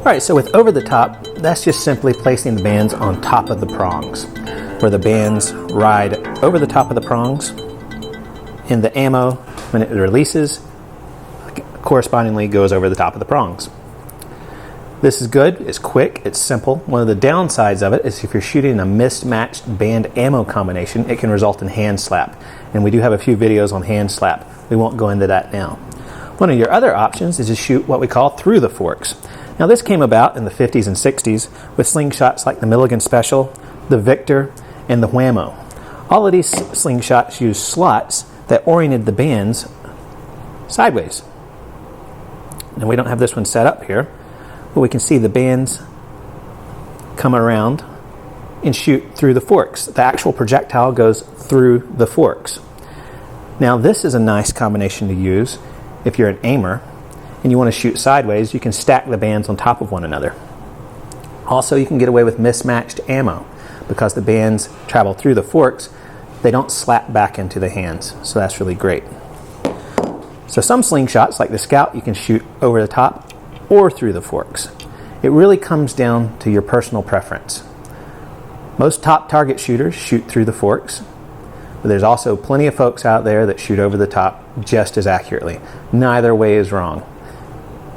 Alright, so with over the top, that's just simply placing the bands on top of the prongs, where the bands ride over the top of the prongs, and the ammo, when it releases, correspondingly goes over the top of the prongs. This is good, it's quick, it's simple. One of the downsides of it is if you're shooting a mismatched band ammo combination, it can result in hand slap. And we do have a few videos on hand slap. We won't go into that now. One of your other options is to shoot what we call through the forks. Now this came about in the 50s and 60s with slingshots like the Milligan Special, the Victor, and the Whammo. All of these slingshots use slots that oriented the bands sideways. Now we don't have this one set up here, but we can see the bands come around and shoot through the forks. The actual projectile goes through the forks. Now this is a nice combination to use if you're an aimer and you want to shoot sideways. You can stack the bands on top of one another. Also, you can get away with mismatched ammo because the bands travel through the forks. They don't slap back into the hands, so that's really great. So some slingshots like the Scout you can shoot over the top or through the forks. It really comes down to your personal preference. Most top target shooters shoot through the forks, but there's also plenty of folks out there that shoot over the top just as accurately. Neither way is wrong.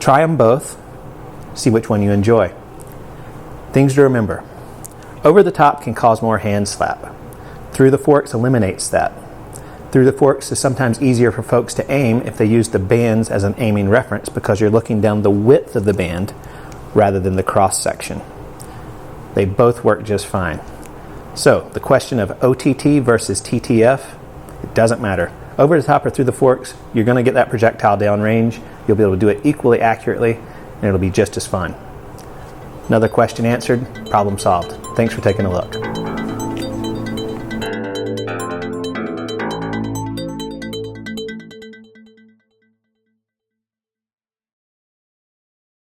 Try them both, see which one you enjoy. Things to remember. Over the top can cause more hand slap. Through the forks eliminates that. Through the forks is sometimes easier for folks to aim if they use the bands as an aiming reference because you're looking down the width of the band rather than the cross section. They both work just fine. So the question of OTT versus TTF, it doesn't matter. Over the top or through the forks, you're going to get that projectile downrange. You'll be able to do it equally accurately, and it'll be just as fun. Another question answered, problem solved. Thanks for taking a look.